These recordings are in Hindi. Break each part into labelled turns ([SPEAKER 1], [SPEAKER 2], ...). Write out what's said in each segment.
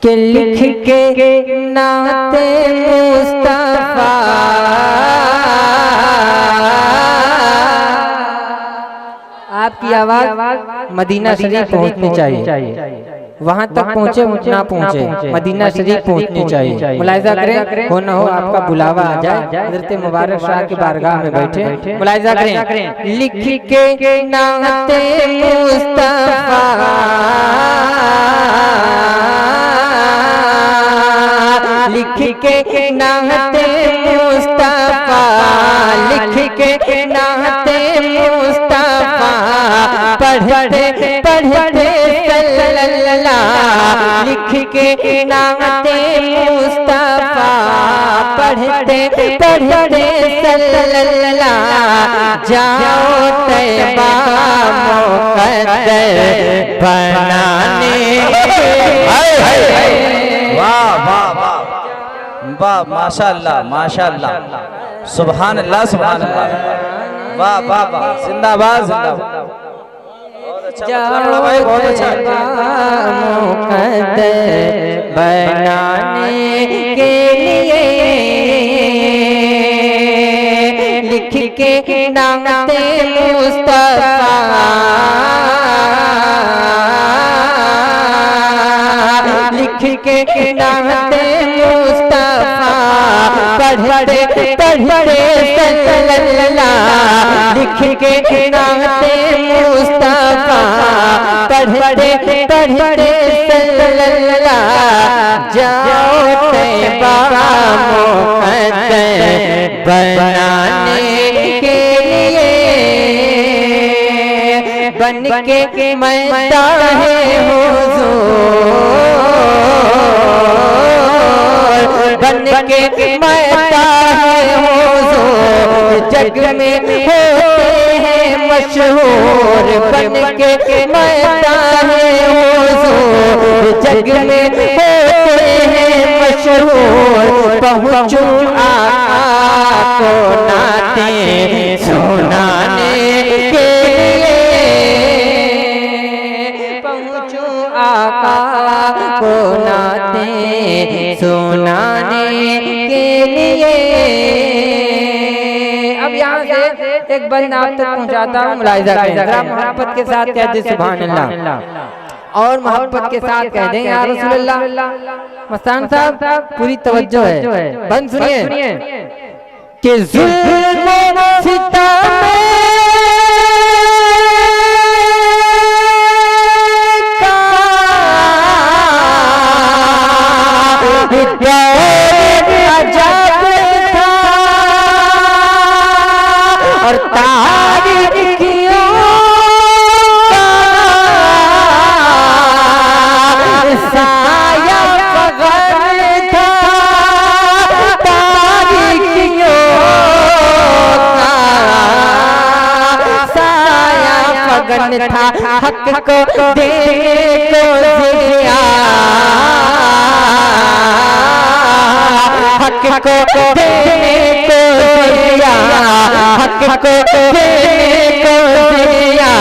[SPEAKER 1] के लिख के नाते मुस्तफा आपकी आवाज मदीना शरीफ पहुंचनी चाहिए। वहां तक पहुंचे ना पहुंचे, मदीना शरीफ पहुंचनी चाहिए। मुलाहिजा करें, हो न हो आपका बुलावा आ जाए। हज़रत मुबारक शाह की बारगाह में बैठे, मुलाहिजा करें। लिख के नाते मुस्तफा लिख के नाते मुस्तफा लिख के नाते मुस्तफा पढ़ते पढ़ते सल्लल्लाह लिख के नाते मुस्तफा पढ़ते पढ़ते सल्लल्लाह जाओ तैयबा मुक़द्दर बनाने।
[SPEAKER 2] वाह वाह वाह वाह, माशाअल्लाह माशाअल्लाह, सुभान अल्लाह सुभान अल्लाह, वाह वाह वाह, जिंदाबाद जिंदाबाद।
[SPEAKER 1] जाओ तैयबा मुक़द्दर बनाने के लिए लिख के नाते मुस्तफा लिख के नाते मुस्तफा पढ़ते पढ़ते सल्लल्लाह लिख के नाते मुस्तफा पढ़ते पढ़ते सल्लल्लाह जाओ तैयबा मुक़द्दर बनाने के लिए बन के मैदा है हुज़ूर बन के मैदा है हुज़ूर जग में होते हैं मशहूर बन के मैदा है हुज़ूर जग में होते हैं मशहूर पहुँचूं आका को नाते सुनाने के आका को नाते सुनाने के लिए। अब यहाँ से एक बंद आप तक पहुँचाता हूँ, मुलाहिजा करें जरा मोहब्बत के साथ कह दे सुभान अल्लाह और मोहब्बत के साथ कह दें या रसूलुल्लाह। मस्तान साहब पूरी तवज्जो है, बंद सुनिए कि ज़ुल्म सितम और तारीखियों का साया पगन था तारीखियों का साया पगन था हक को देने को दिया हक को देने को दिया हक को देने को दिया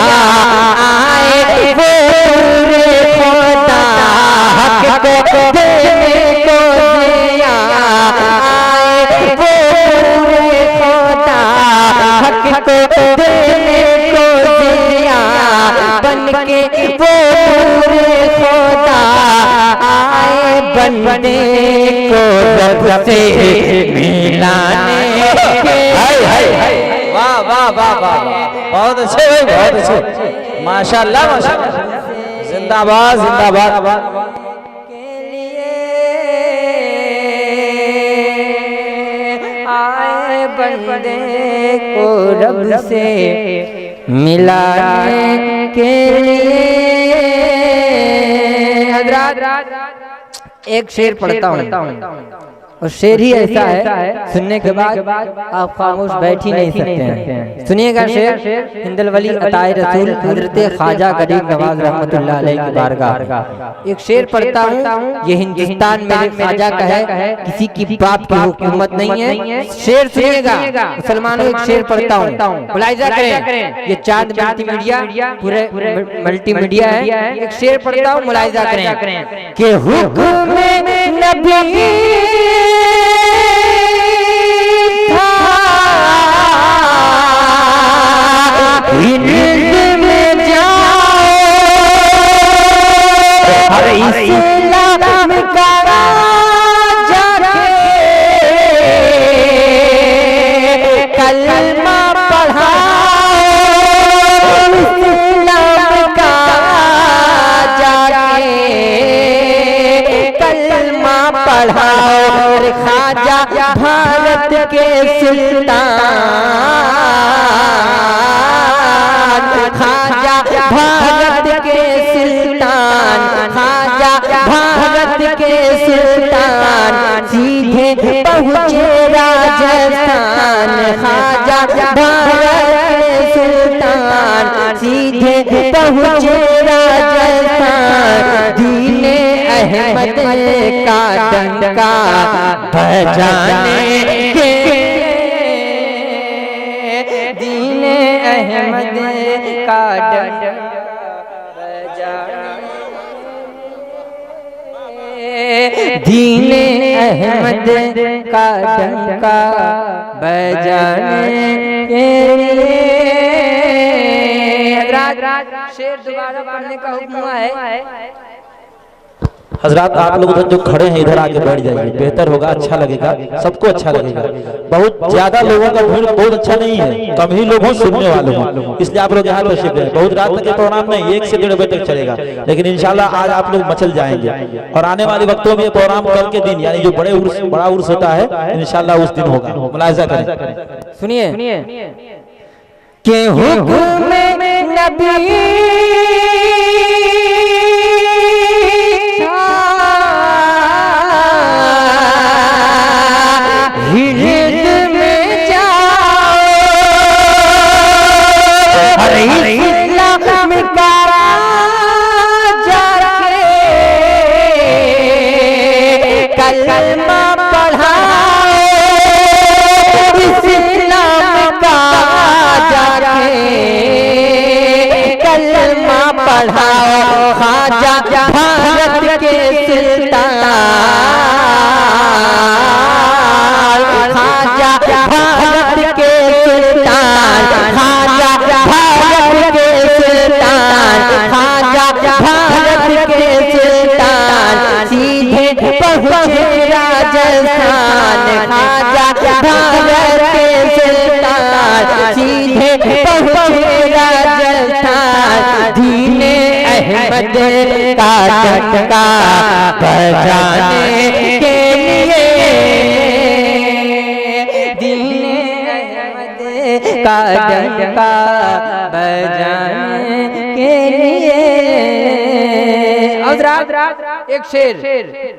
[SPEAKER 1] आए वो पूरे खुदा हक को देने को दिया आए वो पूरे खुदा हक को देने को दिया बन के वो पूरे खुदा आए बनने को रब से मिलाने के।
[SPEAKER 2] वाह वाह वाह वाह, बहुत अच्छे भाई, बहुत अच्छे, माशाअल्लाह माशाअल्लाह, जिंदाबाद जिंदाबाद।
[SPEAKER 1] के लिए आए बंदे को रब से मिलाने के लिए। हज़रात एक शेर पढ़ता हूँ, और शेर ही ऐसा है सुनने के बाद आप खामोश बैठ ही नहीं सकते हैं। सुनिएगा शेर, हिंदल वली अताए रसूल हजरत ख्वाजा गरीब नवाज रहमतुल्लाह अलैह की बारगाह। एक शेर पढ़ता हूँ, ये हिंदुस्तान मेरे ख्वाजा का है, किसी की बाप की हुकूमत नहीं है। शेर सुनिएगा मुसलमानों, एक शेर पढ़ता हूँ, मुलाहिजा करें। ये चांद मल्टीमीडिया पूरे मल्टीमीडिया है। एक शेर पढ़ता हूँ, मुलाहिजा करें कि हुक्म नबी इस्लाम का जाके कलमा पढ़ाओ, इस्लाम का जाके कलमा पढ़ाओ। ख्वाजा भारत के सुल्तान, ख्वाजा भारत के सुल्तान, ख्वाजा भारत के सुल्तान सीधे पहुँचे राजस्थान। ख्वाजा भारत के सुल्तान सीधे पहुँचे राजस्थान। दीने अहमद का डंका बजाने के, दीने अहमद का डंका दीने अहमद का डंका बजाने के लिए। शेर दोबारा पढ़ने का हुक्म हुआ है।
[SPEAKER 2] हजरात आप लोग उधर जो खड़े हैं इधर आके बैठ जाइए, बेहतर होगा, अच्छा लगेगा, सबको अच्छा लगेगा। बहुत ज्यादा लोगों का भीड़ बहुत अच्छा नहीं है, कम ही लोग हैं सुनने वाले हैं, इसलिए आप लोग यहाँ तशरीफ रहे। बहुत रात तक ये प्रोग्राम नहीं, 1 से 1.5 बजे तक चलेगा, लेकिन इंशाल्लाह आज आप लोग मचल जाएंगे। और आने वाले वक्तों में ये प्रोग्राम कल के दिन यानी जो बड़ा उर्स होता है इंशाल्लाह उस दिन होगा, मुलाहिजा करें।
[SPEAKER 1] सुनिए कि हुक्म नबी कलमा पढ़ाओ, इस्लाम का जाके कलमा पढ़ाओ। ख्वाजा भारत के सुल्तान, ख्वाजा भारत के सुल्तान, ख्वाजा भारत के सुल्तान, ख्वाजा भारत के सुल्तान सीधे पहुँचे राजस्थान। ख्वाजा भारत के सुल्तान सीधे पहुँचे राजस्थान। दीने अहमद का डंका बजाने के लिए, दीने अहमद का डंका बजाने के लिए। एक शेर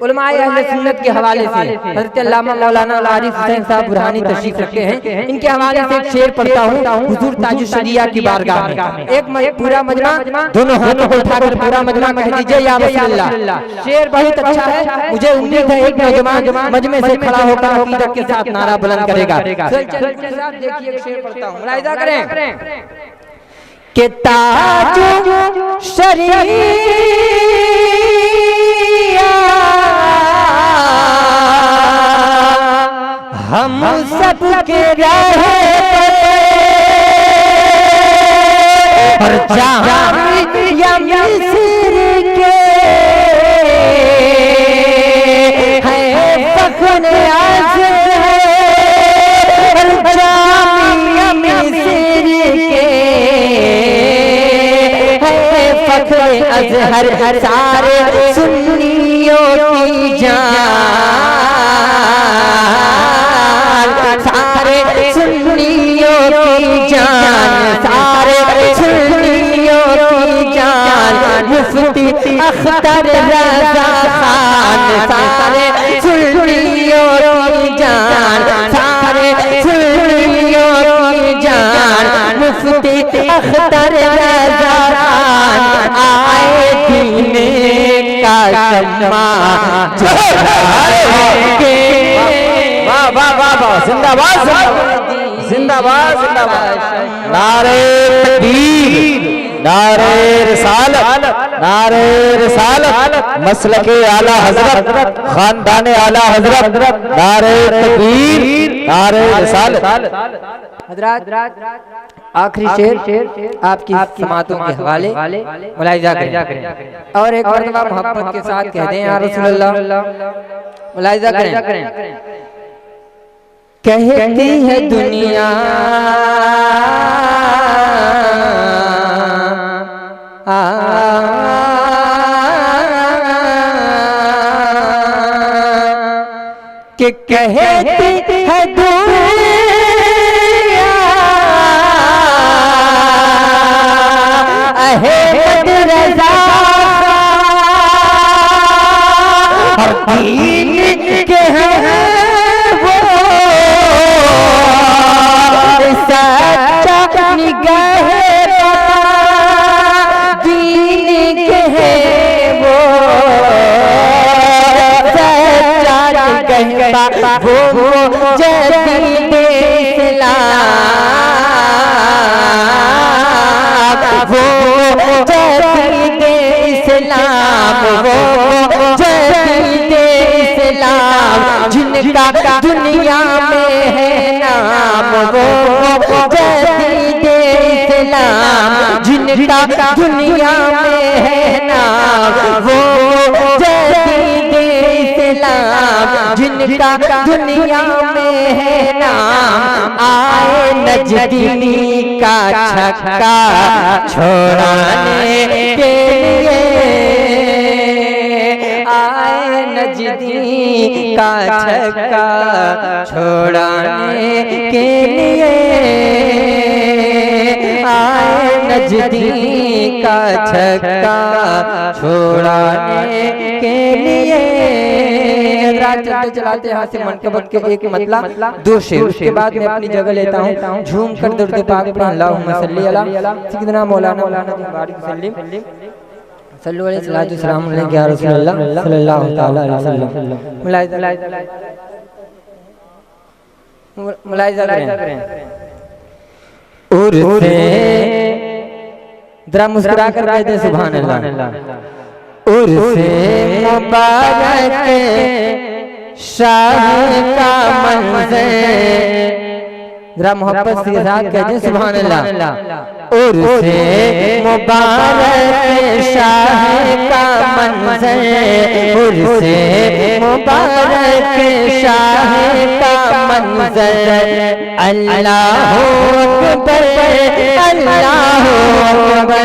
[SPEAKER 1] उलमाए अहले सुन्नत के हवाले से हज़रत अल्लामा मौलाना आरिफ हुसैन साहब बुरहानी तशरीफ रखते हैं, इनके हवाले से एक शेर पढ़ता हूँ हुजूर ताजुश शरिया की बारगाह में। एक पूरा मजमा, दोनों हाथों को उठाकर पूरा मजमा कह दीजिए या रसूलल्लाह। शेर बहुत अच्छा है, मुझे उम्मीद है एक नौजवान मजमे से खड़ा होकर अकीदत के साथ नारा बुलंद करेगा। देखिए एक शेर पढ़ता हूँ, मुलाहिजा करें कि ताजुश शरिया हम सब के रहे और जामिया मिस्र के है फख्र अज़हर और जामिया मिस्र के है फख्र अज़हर। सारे सुन्नियों की जान, सारे सुन्नियों की जान, सारे सुन्नियों की जान मुफ्ती अख्तर रज़ा खान, सारे सुन्नियों शम्मा
[SPEAKER 2] वाह वाह वाह वाह, जिंदाबाद जिंदाबाद जिंदाबाद। नारे तकबीर, नारे रिसालत, नारे रिसालत, मसलके आला हजरत, खानदाने आला हजरत, नारे तकबीर, नारे रिसालत।
[SPEAKER 1] हजरत आखिरी शेर आपकी समातों के हवाले मुलाहिजा करें और एक मरतबा मोहब्बत के साथ कह दें या रसूलल्लाह। मुलाहिजा करें। कहती है दुनिया कि कहती है दुनिया अहमद रज़ा और दीन के हैं वो सच्चा निगहबान, दीन के हैं वो सच्चा निगहबान, वो जदीद इस्लाम, वो जदीद इस्लाम, वो जदीद इस्लाम, जिनका दुनिया में है नाम, वो जदीद इस्लाम, जिनका दुनिया में है नाम, वो जदीद इस्लाम, जिनका दुनिया में है नाम। आए नजदीनी का छक्का छोड़ाने के लिए, आए नजदीनी का छक्का छोड़ाने के लिए, आए नजदीनी का छक्का छोड़ाने के लिए। चलते चलाते हाथ से मनकबत के एक मतला दो शेर, उसके बाद मैं अपनी जगह लेता हूँ झूम कर दर्द पाक पर अल्लाहुम्मा सल्ली अला सय्यिदना मौलाना बारिक सल्लिम सल्लु अलैहि सल्लल्लाहु सलाम अलैहि या रसूलल्लाह सल्लल्लाहु तआला अलैहि वसल्लम। मुलाहिजा करें। उर्से जरा मुस्कुरा कर कहते सुभान अल्लाह। उर्से मुबारक शाह का मंज़र, जरा मोहब्बत के साथ कहते सुभान अल्लाह। उर्से मुबारक शाह का मंज़र, उर्से मुबारक शाह का मंज़र, अल्लाहु अकबर अल्लाहु अकबर।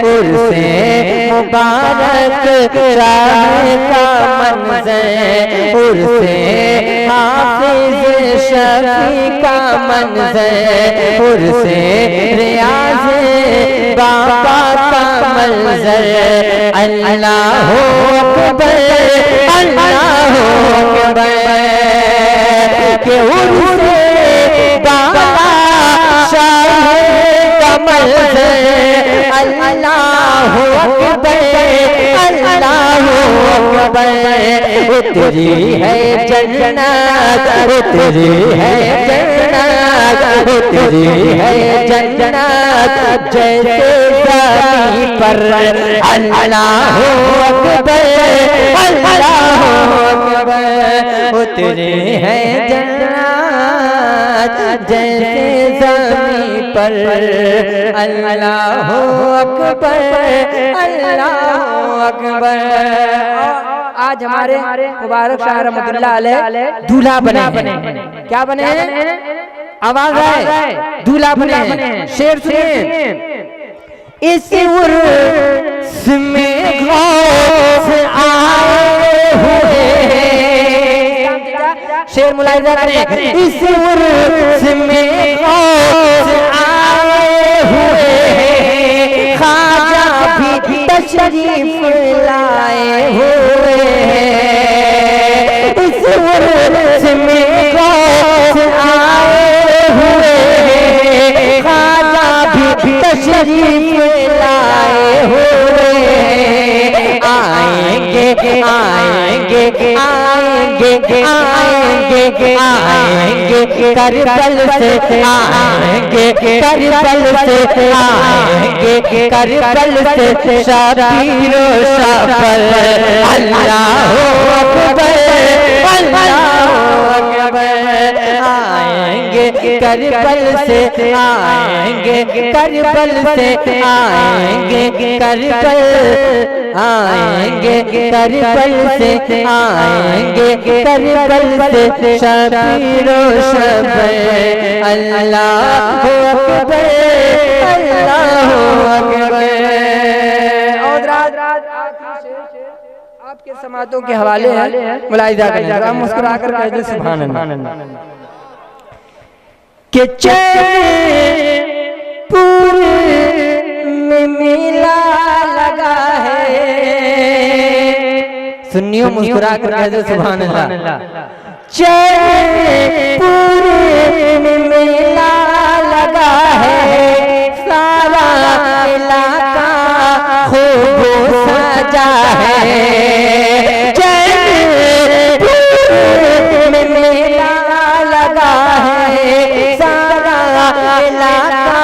[SPEAKER 1] उर्से मुबारक शाह का मंज़र, उर्से हाफिज़ शफ़ी का मंज़र, उर्से रियाज़ बाबा का मंज़र, अल्लाहु अकबर अल्लाहु अकबर। के उर्से बाबा शाह का मंज़र, अल्लाहु अकबर अल्लाहु अकबर। वो तेरी है जन्नत, वो तेरी है जन्नत, वो तेरी है जन्नत जैसे ज़मीन पर, अल्लाहु अकबर अल्लाहु अकबर। वो तेरी है जन्नत जैसे ज़मीन पर, अल्लाहु अकबर अल्लाहु अकबर। आज हमारे मुबारक शाह रहमतुल्लाह अलैह दूल्हा बने। क्या बने हैं? आवाज आए, दूल्हा बने हैं। शेर सुनिए। इस उर्स में गौस आए हुए, शेर मुलाहिजा करें। इस उर्स में गौस आए हुए, ख्वाजा भी तशरीफ लाए हुए। इस उर्स में गौस आए हुए, ख्वाजा भी तशरीफ लाए हुए। आएंगे आएंगे आएंगे आएंगे करबल से आएंगे करबल से आएंगे करबल से शबीर ओ शफर अल्लाहु अकबर अल्लाहु अकबर आएंगे करबल से आएंगे करबल से आएंगे करबल आएंगे करबल से आएंगे करबल से शबीर ओ शफर अल्लाहु अकबर अल्लाहु अकबर। आपके समातों के हवाले हैं, मुलाहिजा करें, आप मुस्कुरा कर कह दो सुभान अल्लाह। कि चैनपुर में मेला लगा है, सुन्नियों मुस्कुरा कर कह दो सुभान अल्लाह। चैनपुर में मेला लगा है, सारा इलाका खूब सजा है। चैनपुर में मेला लगा है, सारा इलाका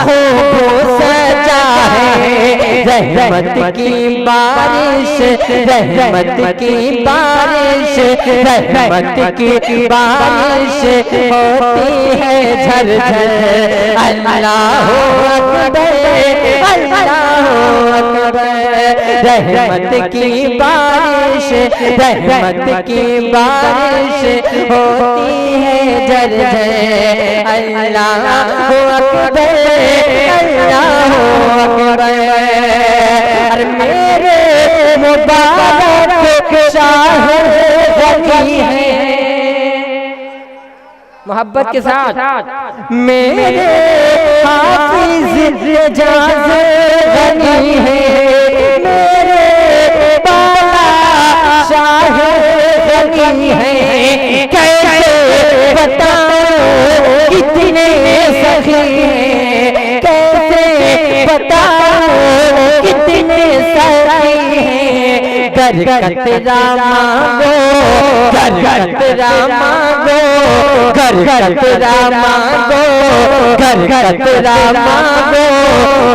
[SPEAKER 1] खूब सजा है। रहमत की बारिश रहमत की बारिश रहमत की बारिश होती है झरझर अल्लाहु अकबर अल्लाहु अकबर। रहमत की बारिश रहमत की बारिश होती है झरझर अल्लाहु अकबर अल्लाहु अकबर। अरे मेरे मुबारक शाह गनी है, मोहब्बत के साथ मेरे हाफिज एजाज गनी है, मेरे बाला शाह गनी है। कैसे बताऊं कितने सखी हैं, कैसे बताऊं कितने सखी हैं। घर कतरा मांगो घर कतरा मांगो घर कतरा मांगो घर कतरा मांगो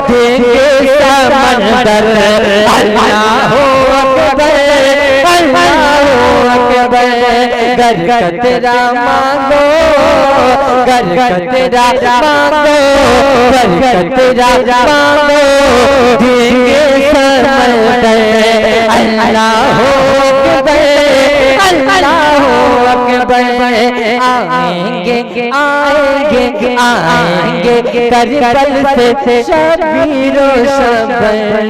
[SPEAKER 1] देंगे समंदर अल्लाहु अकबर अल्लाहु अकबर। घर कतरा मांगो घर कतरा मांगो घर कतरा मांगो देंगे समंदर अल्लाहु अकबर अल्लाहु अकबर। आएंगे आएंगे आएंगे करबल से शबीर ओ शफर।